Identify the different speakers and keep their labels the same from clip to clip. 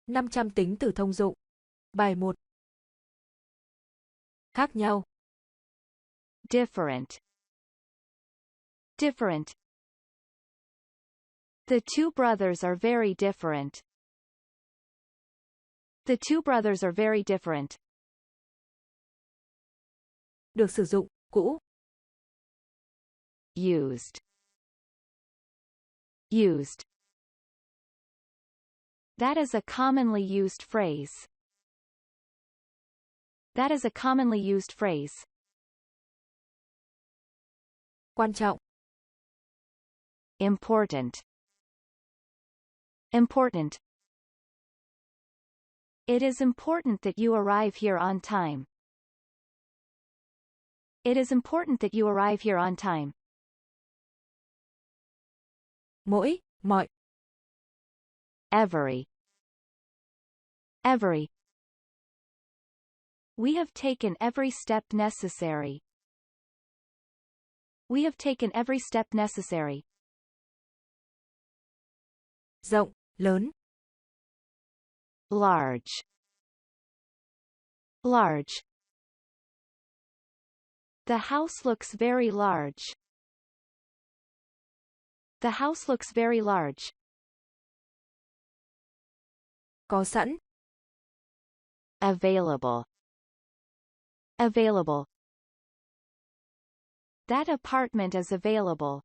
Speaker 1: 500 tính từ thông dụng. Bài 1. Khác nhau.
Speaker 2: Different. Different. The two brothers are very different. The two brothers are very different.
Speaker 1: Được sử dụng, cũ.
Speaker 2: Used. Used. That is a commonly used phrase. That is a commonly used phrase.
Speaker 1: Quan trọng.
Speaker 2: Important. Important. It is important that you arrive here on time. It is important that you arrive here on time.
Speaker 1: Mỗi, mọi.
Speaker 2: Every. Every. We have taken every step necessary. We have taken every step necessary.
Speaker 1: Rộng, lớn.
Speaker 2: Large. Large. The house looks very large. The house looks very large.
Speaker 1: Có sẵn.
Speaker 2: Available. Available. That apartment is available.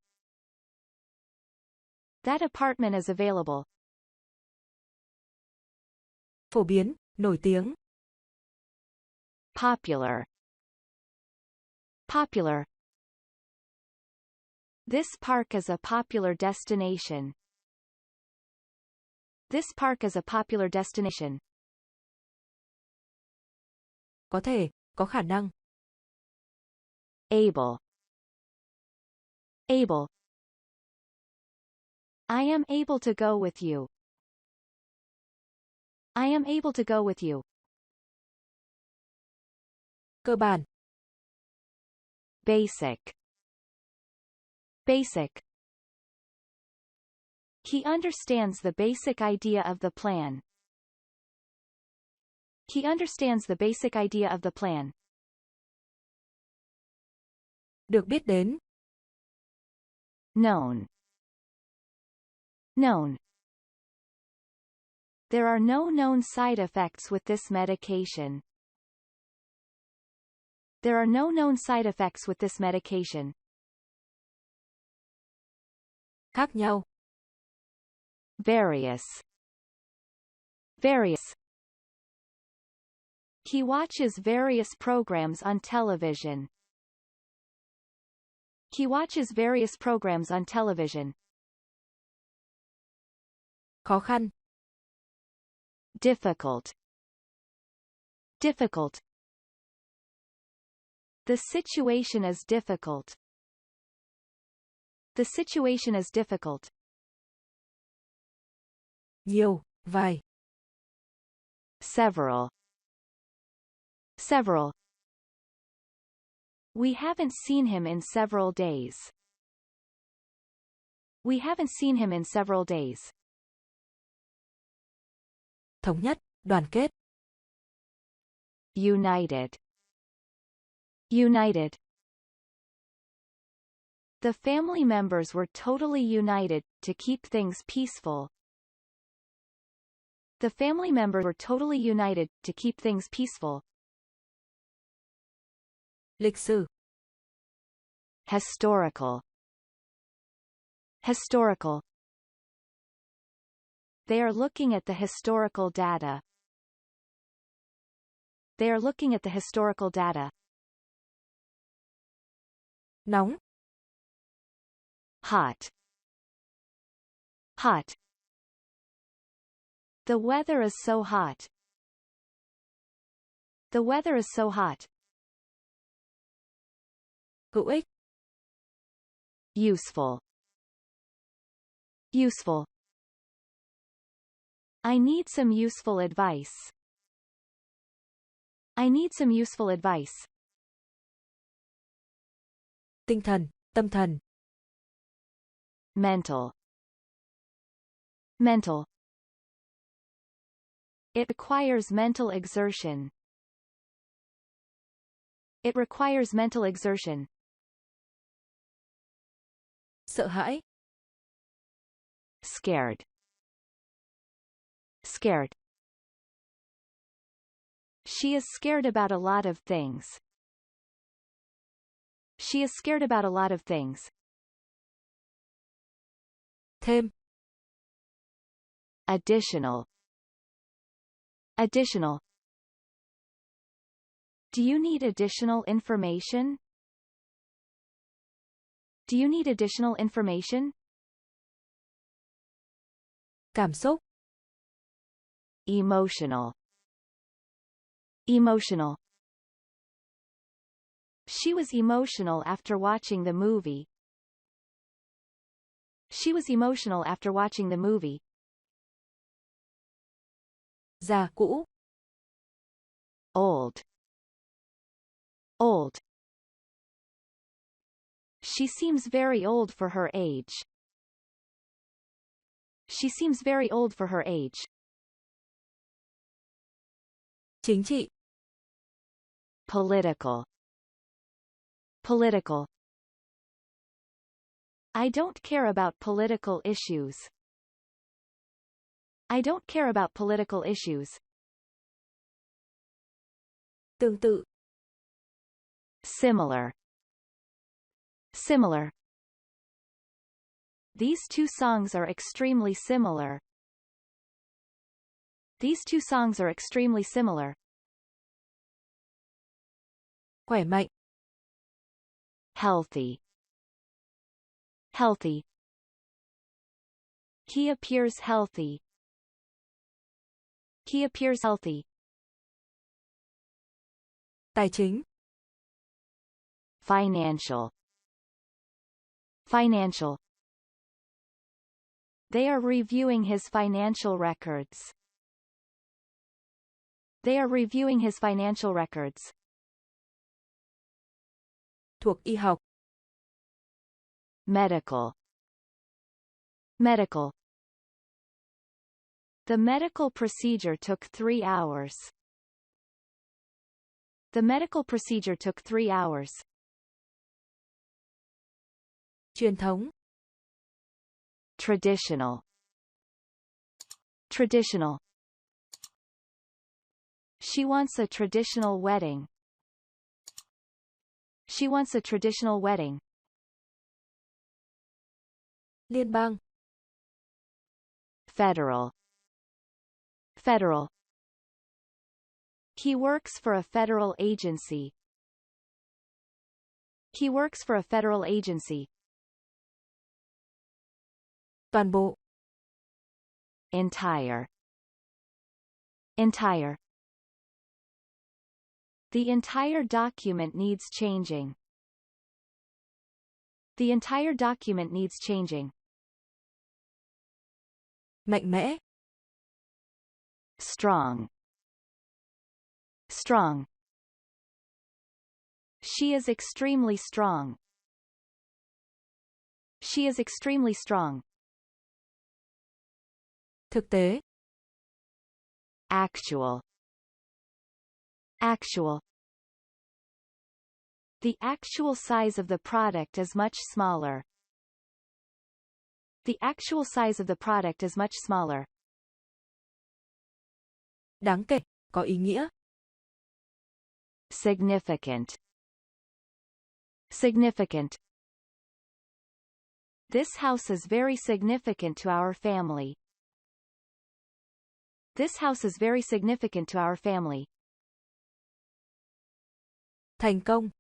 Speaker 2: That apartment is available.
Speaker 1: Phổ biến, nổi tiếng.
Speaker 2: Popular. Popular. This park is a popular destination. This park is a popular destination.
Speaker 1: Có thể, có khả năng.
Speaker 2: Able. Able. I am able to go with you. I am able to go with you.
Speaker 1: Cơ bản.
Speaker 2: Basic. Basic. He understands the basic idea of the plan. He understands the basic idea of the plan.
Speaker 1: Được biết đến.
Speaker 2: Known. Known. There are no known side effects with this medication. There are no known side effects with this medication.
Speaker 1: Khác nhau.
Speaker 2: Various. Various. He watches various programs on television. He watches various programs on television.
Speaker 1: Khó khăn.
Speaker 2: Difficult. Difficult. The situation is difficult. The situation is difficult.
Speaker 1: Nhiều, vài.
Speaker 2: Several. Several. We haven't seen him in several days. We haven't seen him in several days.
Speaker 1: Thống nhất, đoàn kết.
Speaker 2: United. United. The family members were totally united to keep things peaceful. The family members were totally united to keep things peaceful.
Speaker 1: Lịch sử.
Speaker 2: Historical. Historical. They are looking at the historical data. They are looking at the historical data.
Speaker 1: Nóng.
Speaker 2: Hot. Hot. The weather is so hot. The weather is so hot.
Speaker 1: Hữu ích.
Speaker 2: Useful. Useful. I need some useful advice. I need some useful advice.
Speaker 1: Tinh thần, tâm thần.
Speaker 2: Mental. Mental. It requires mental exertion. It requires mental exertion.
Speaker 1: Sợ hãi.
Speaker 2: Scared. Scared. She is scared about a lot of things. She is scared about a lot of things.
Speaker 1: Thêm.
Speaker 2: Additional. Additional. Do you need additional information? Do you need additional information?
Speaker 1: Cảm xúc.
Speaker 2: Emotional. Emotional. She was emotional after watching the movie. She was emotional after watching the movie.
Speaker 1: Già cũ.
Speaker 2: Old. Old. She seems very old for her age. She seems very old for her age.
Speaker 1: Chính trị.
Speaker 2: Political. Political. I don't care about political issues. I don't care about political issues.
Speaker 1: Tương tự.
Speaker 2: Similar. Similar. These two songs are extremely similar. These two songs are extremely similar.
Speaker 1: Khỏe mạnh.
Speaker 2: Healthy. Healthy. He appears healthy. He appears healthy.
Speaker 1: Tài chính.
Speaker 2: Financial. Financial. They are reviewing his financial records. They are reviewing his financial records.
Speaker 1: Thuộc y học.
Speaker 2: Medical. Medical. The medical procedure took 3 hours. The medical procedure took 3 hours.
Speaker 1: Truyền thống.
Speaker 2: Traditional. Traditional. She wants a traditional wedding. She wants a traditional wedding.
Speaker 1: Liên bang.
Speaker 2: Federal. Federal. He works for a federal agency. He works for a federal agency.
Speaker 1: Toàn bộ.
Speaker 2: Entire. Entire. The entire document needs changing. The entire document needs changing.
Speaker 1: Mạnh mẽ.
Speaker 2: Strong. Strong. She is extremely strong. She is extremely strong.
Speaker 1: Thực tế.
Speaker 2: Actual. Actual. The actual size of the product is much smaller. The actual size of the product is much smaller.
Speaker 1: Đáng kể. Có ý nghĩa.
Speaker 2: Significant. Significant. This house is very significant to our family. This house is very significant to our family.
Speaker 1: Thành công.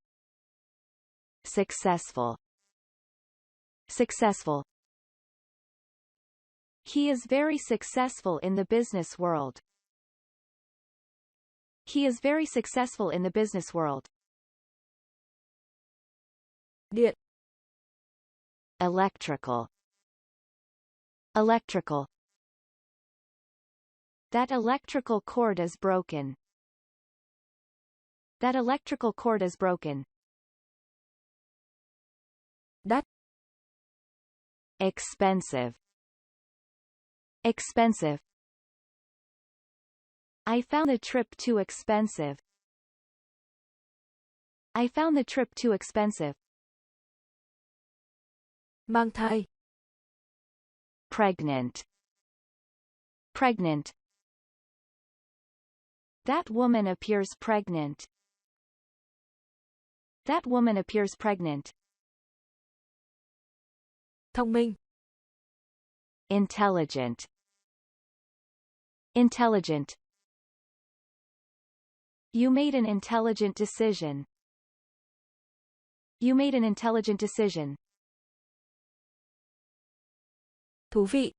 Speaker 2: Successful. Successful. He is very successful in the business world. He is very successful in the business world.
Speaker 1: Điện.
Speaker 2: Electrical. Electrical. That electrical cord is broken. That electrical cord is broken.
Speaker 1: Đắt.
Speaker 2: Expensive. Expensive. I found the trip too expensive. I found the trip too expensive.
Speaker 1: Mang thai.
Speaker 2: Pregnant. Pregnant. That woman appears pregnant. That woman appears pregnant.
Speaker 1: Thông minh.
Speaker 2: Intelligent. Intelligent. You made an intelligent decision. You made an intelligent decision.
Speaker 1: Thú vị.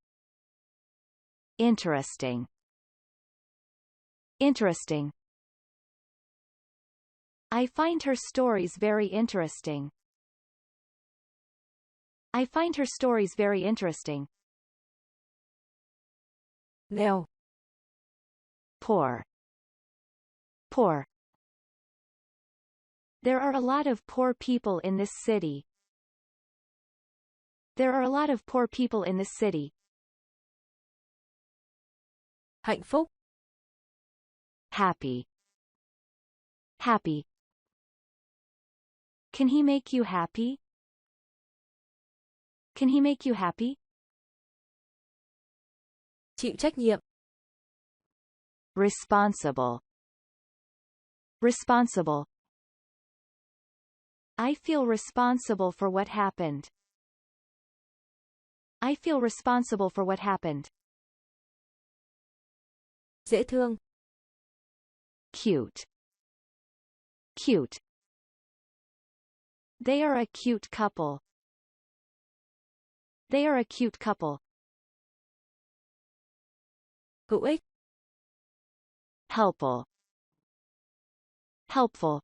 Speaker 2: Interesting. Interesting. I find her stories very interesting. I find her stories very interesting.
Speaker 1: Nghèo.
Speaker 2: Poor. Poor. There are a lot of poor people in this city. There are a lot of poor people in this city.
Speaker 1: Hạnh phúc.
Speaker 2: Happy. Happy. Can he make you happy? Can he make you happy?
Speaker 1: Chịu trách nhiệm.
Speaker 2: Responsible. Responsible. I feel responsible for what happened. I feel responsible for what happened.
Speaker 1: Dễ thương.
Speaker 2: Cute. Cute. They are a cute couple. They are a cute couple.
Speaker 1: Hữu ích.
Speaker 2: Helpful. Helpful.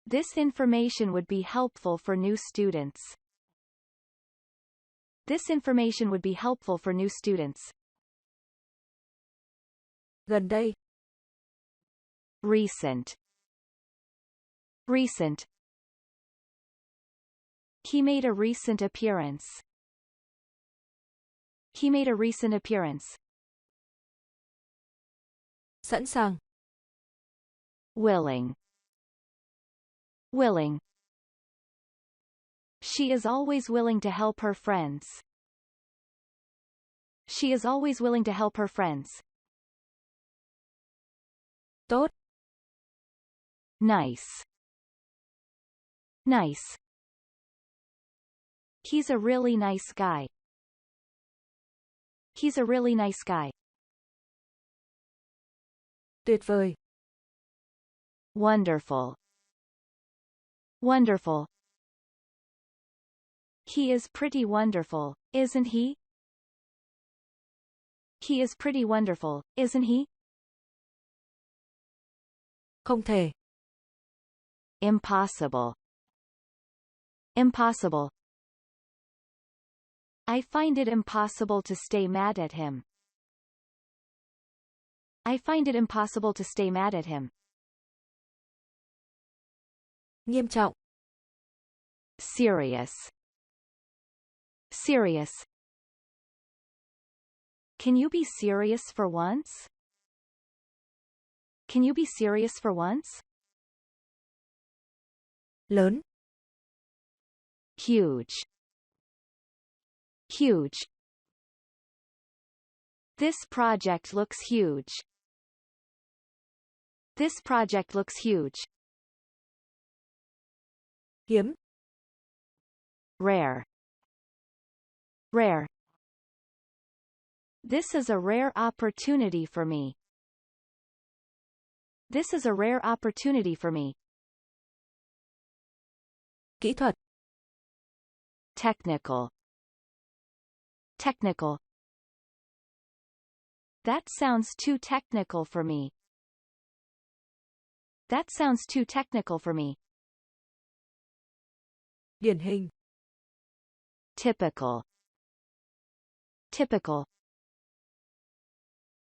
Speaker 2: This information would be helpful for new students. This information would be helpful for new students.
Speaker 1: Gần đây.
Speaker 2: Recent. Recent. He made a recent appearance. He made a recent appearance.
Speaker 1: Sẵn sàng.
Speaker 2: Willing. Willing. She is always willing to help her friends. She is always willing to help her friends.
Speaker 1: Tốt.
Speaker 2: Nice. Nice. He's a really nice guy. He's a really nice guy.
Speaker 1: Tuyệt vời.
Speaker 2: Wonderful. Wonderful. He is pretty wonderful, isn't he? He is pretty wonderful, isn't he?
Speaker 1: Không thể.
Speaker 2: Impossible. Impossible. I find it impossible to stay mad at him. I find it impossible to stay mad at him.
Speaker 1: Nghiêm trọng.
Speaker 2: Serious. Serious. Can you be serious for once? Can you be serious for once?
Speaker 1: Lớn.
Speaker 2: Huge. Huge. This project looks huge. This project looks huge.
Speaker 1: Hiếm.
Speaker 2: Rare. Rare. This is a rare opportunity for me. This is a rare opportunity for me.
Speaker 1: Kỹ thuật.
Speaker 2: Technical. Technical. That sounds too technical for me. That sounds too technical for me.
Speaker 1: Điển hình.
Speaker 2: Typical. Typical.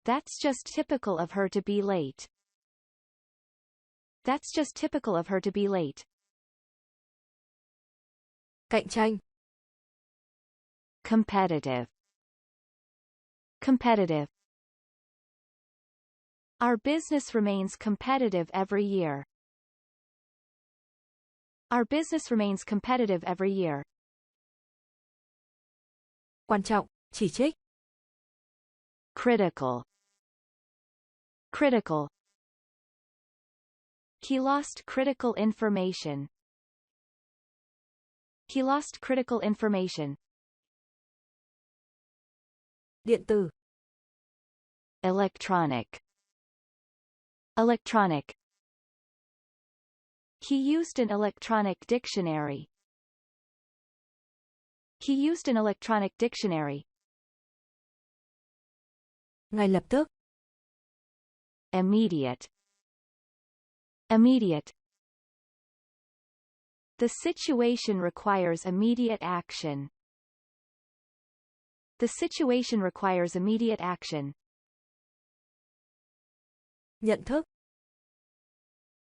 Speaker 2: That's just typical of her to be late. That's just typical of her to be late.
Speaker 1: Cạnh tranh.
Speaker 2: Competitive. Competitive. Our business remains competitive every year. Our business remains competitive every year.
Speaker 1: Quan trọng, chỉ trích.
Speaker 2: Critical. Critical. He lost critical information. He lost critical information.
Speaker 1: Điện tử.
Speaker 2: Electronic. Electronic. He used an electronic dictionary. He used an electronic dictionary.
Speaker 1: Ngay lập tức.
Speaker 2: Immediate. Immediate. The situation requires immediate action. The situation requires immediate action.
Speaker 1: Nhận thức.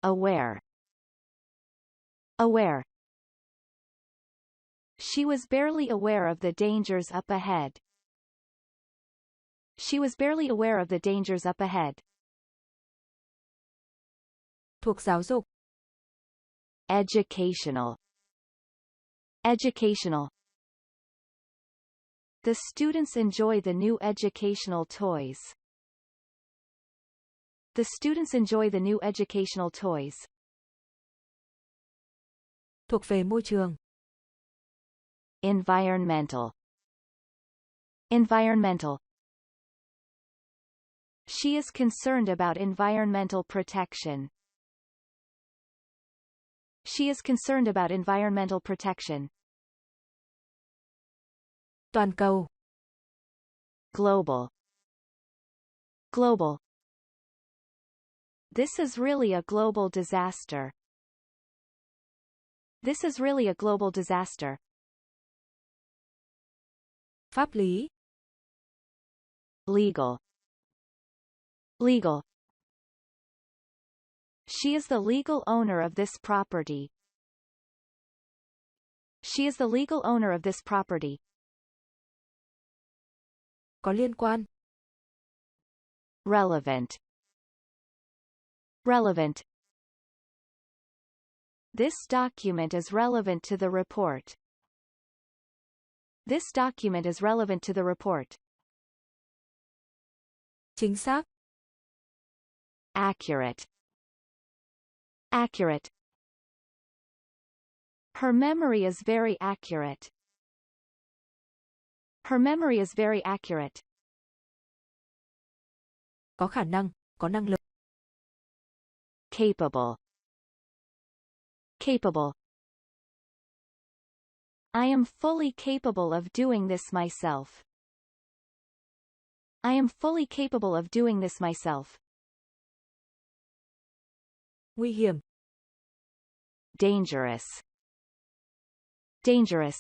Speaker 2: Aware. Aware. She was barely aware of the dangers up ahead. She was barely aware of the dangers up ahead.
Speaker 1: Thuộc giáo dục.
Speaker 2: Educational. Educational. The students enjoy the new educational toys. The students enjoy the new educational toys.
Speaker 1: Thuộc về môi trường.
Speaker 2: Environmental. Environmental. She is concerned about environmental protection. She is concerned about environmental protection.
Speaker 1: Toàn cầu.
Speaker 2: Global. Global. This is really a global disaster. This is really a global disaster.
Speaker 1: Pháp lý.
Speaker 2: Legal. Legal. She is the legal owner of this property. She is the legal owner of this property.
Speaker 1: Có liên quan.
Speaker 2: Relevant. Relevant. This document is relevant to the report. This document is relevant to the report.
Speaker 1: Chính xác.
Speaker 2: Accurate. Accurate. Her memory is very accurate. Her memory is very accurate.
Speaker 1: Có khả năng, có năng lực.
Speaker 2: Capable. Capable. I am fully capable of doing this myself. I am fully capable of doing this myself.
Speaker 1: Nguy hiểm.
Speaker 2: Dangerous. Dangerous.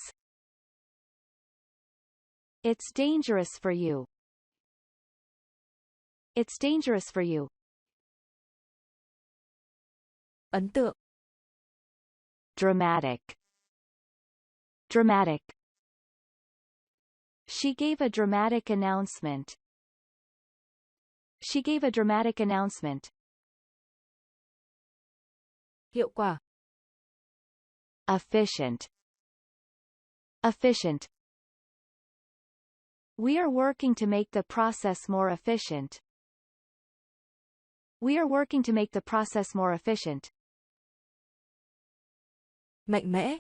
Speaker 2: It's dangerous for you. It's dangerous for you.
Speaker 1: Ấn tượng.
Speaker 2: Dramatic. Dramatic. She gave a dramatic announcement. She gave a dramatic announcement.
Speaker 1: Hiệu quả.
Speaker 2: Efficient. Efficient. We are working to make the process more efficient. We are working to make the process more efficient.
Speaker 1: Mạnh mẽ.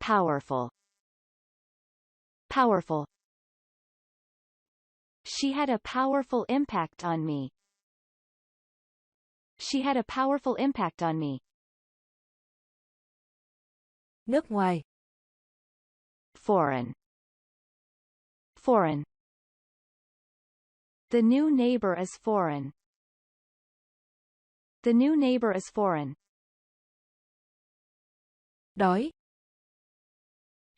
Speaker 2: Powerful. Powerful. She had a powerful impact on me. She had a powerful impact on me.
Speaker 1: Nước ngoài.
Speaker 2: Foreign. Foreign. The new neighbor is foreign. The new neighbor is foreign.
Speaker 1: Đói.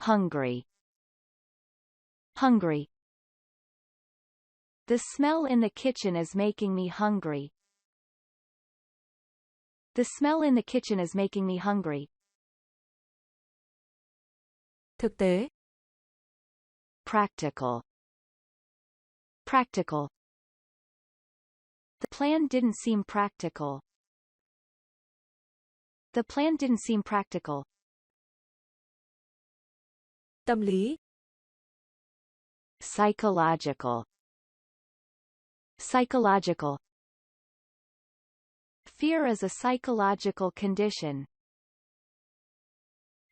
Speaker 2: Hungry. Hungry. The smell in the kitchen is making me hungry. The smell in the kitchen is making me hungry.
Speaker 1: Thực tế.
Speaker 2: Practical. Practical. The plan didn't seem practical. The plan didn't seem practical.
Speaker 1: Tâm lý.
Speaker 2: Psychological. Psychological. Fear is a psychological condition.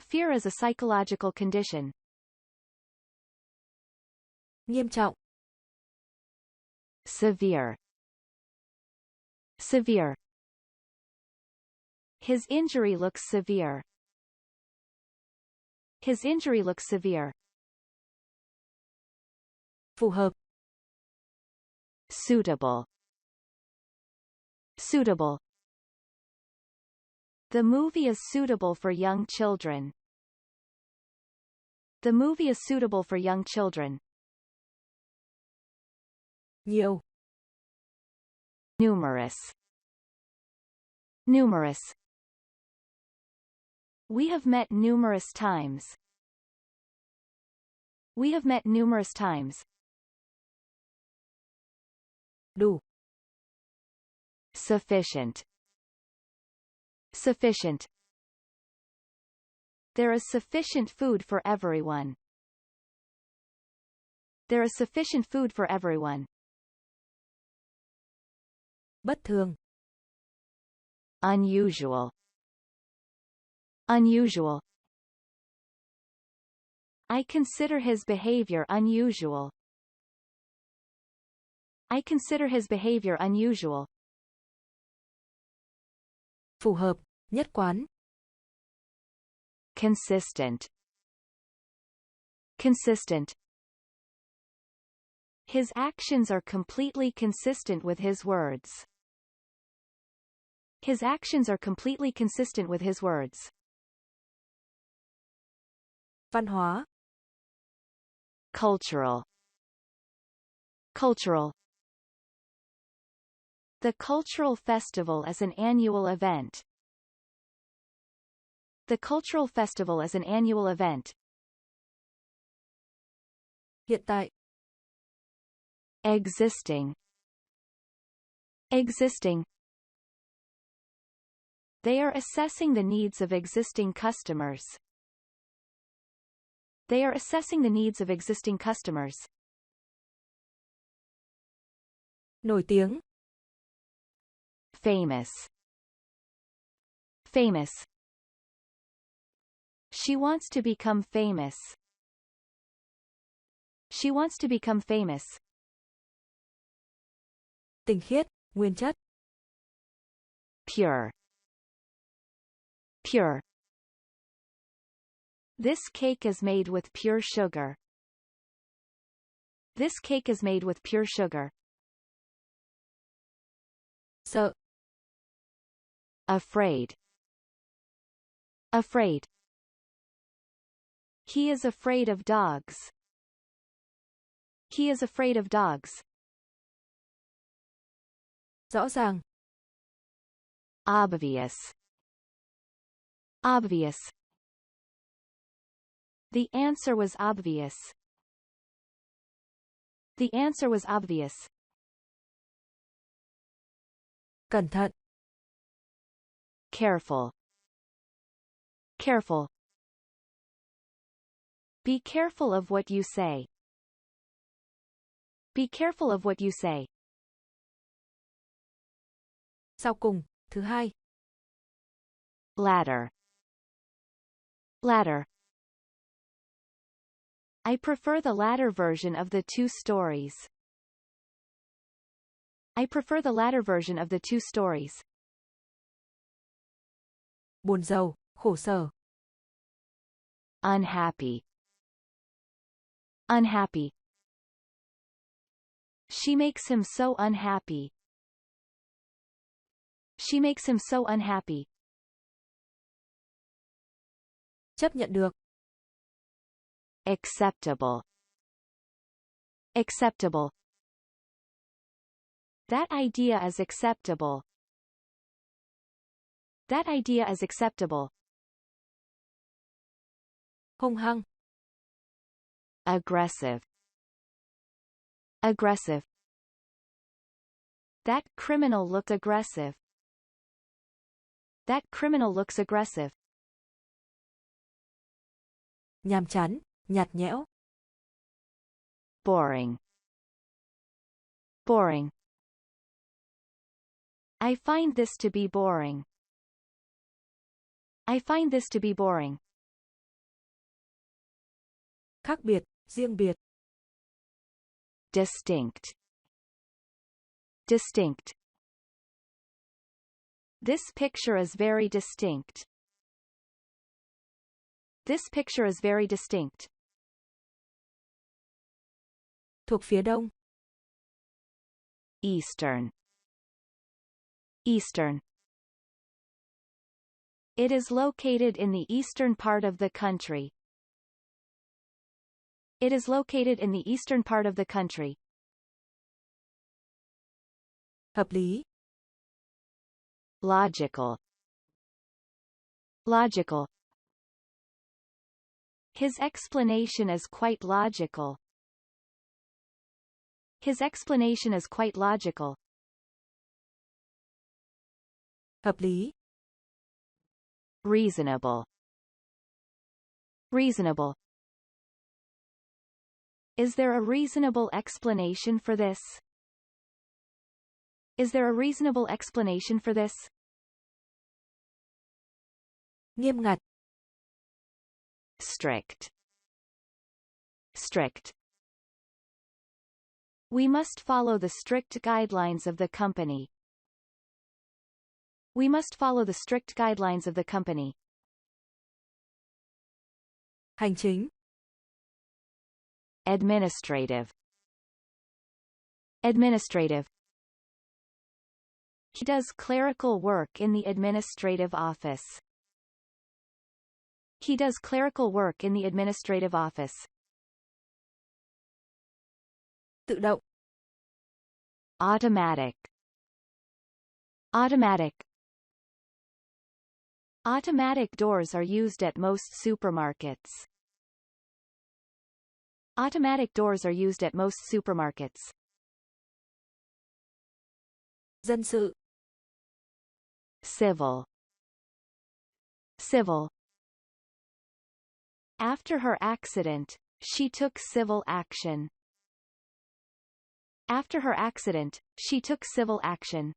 Speaker 2: Fear is a psychological condition.
Speaker 1: Nghiêm trọng.
Speaker 2: Severe. Severe. His injury looks severe. His injury looks severe.
Speaker 1: Phù hợp.
Speaker 2: Suitable. Suitable. The movie is suitable for young children. The movie is suitable for young children.
Speaker 1: Nhiều.
Speaker 2: Numerous. Numerous. We have met numerous times. We have met numerous times.
Speaker 1: Đủ.
Speaker 2: Sufficient. Sufficient. There is sufficient food for everyone. There is sufficient food for everyone.
Speaker 1: Bất thường.
Speaker 2: Unusual. Unusual. I consider his behavior unusual. I consider his behavior unusual.
Speaker 1: Phù hợp. Nhất quán.
Speaker 2: Consistent. Consistent. His actions are completely consistent with his words. His actions are completely consistent with his words.
Speaker 1: Văn hóa.
Speaker 2: Cultural. Cultural. The cultural festival is an annual event. The cultural festival is an annual event.
Speaker 1: Hiện tại.
Speaker 2: Existing. Existing. They are assessing the needs of existing customers. They are assessing the needs of existing customers.
Speaker 1: Nổi tiếng.
Speaker 2: Famous. Famous. She wants to become famous. She wants to become famous.
Speaker 1: Tinh khiết. Nguyên chất.
Speaker 2: Pure. Pure. This cake is made with pure sugar. This cake is made with pure sugar.
Speaker 1: Sợ.
Speaker 2: Afraid. Afraid. He is afraid of dogs. He is afraid of dogs.
Speaker 1: Rõ ràng.
Speaker 2: Obvious. Obvious. The answer was obvious. The answer was obvious.
Speaker 1: Cẩn thận.
Speaker 2: Careful. Careful. Be careful of what you say. Be careful of what you say.
Speaker 1: Sau cùng. Thứ hai.
Speaker 2: Ladder. Ladder. I prefer the latter version of the two stories. I prefer the latter version of the two stories.
Speaker 1: Buồn rầu. Khổ sở.
Speaker 2: Unhappy. Unhappy. She makes him so unhappy. She makes him so unhappy.
Speaker 1: Chấp nhận được.
Speaker 2: Acceptable. Acceptable. That idea is acceptable. That idea is acceptable.
Speaker 1: Hung hăng.
Speaker 2: Aggressive. Aggressive. That criminal looks aggressive. That criminal looks aggressive.
Speaker 1: Nhàm chán, nhạt nhẽo.
Speaker 2: Boring. Boring. I find this to be boring. I find this to be boring.
Speaker 1: Khác biệt, riêng biệt.
Speaker 2: Distinct. Distinct. This picture is very distinct. This picture is very distinct.
Speaker 1: Thuộc phía đông.
Speaker 2: Eastern. Eastern. It is located in the eastern part of the country. It is located in the eastern part of the country.
Speaker 1: Hợp lý.
Speaker 2: Logical. Logical. His explanation is quite logical. His explanation is quite logical.
Speaker 1: Hợp lý.
Speaker 2: Reasonable. Reasonable. Is there a reasonable explanation for this? Is there a reasonable explanation for this?
Speaker 1: Nghiêm ngặt.
Speaker 2: Strict. Strict. We must follow the strict guidelines of the company. We must follow the strict guidelines of the company.
Speaker 1: Hành chính.
Speaker 2: Administrative. Administrative. He does clerical work in the administrative office. He does clerical work in the administrative office.
Speaker 1: Tự động.
Speaker 2: Automatic. Automatic. Automatic doors are used at most supermarkets. Automatic doors are used at most supermarkets.
Speaker 1: Dân sự.
Speaker 2: Civil. Civil. After her accident, she took civil action. After her accident, she took civil action.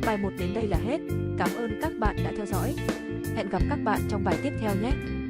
Speaker 1: Bài 1 đến đây là hết. Cảm ơn các bạn đã theo dõi. Hẹn gặp các bạn trong bài tiếp theo nhé.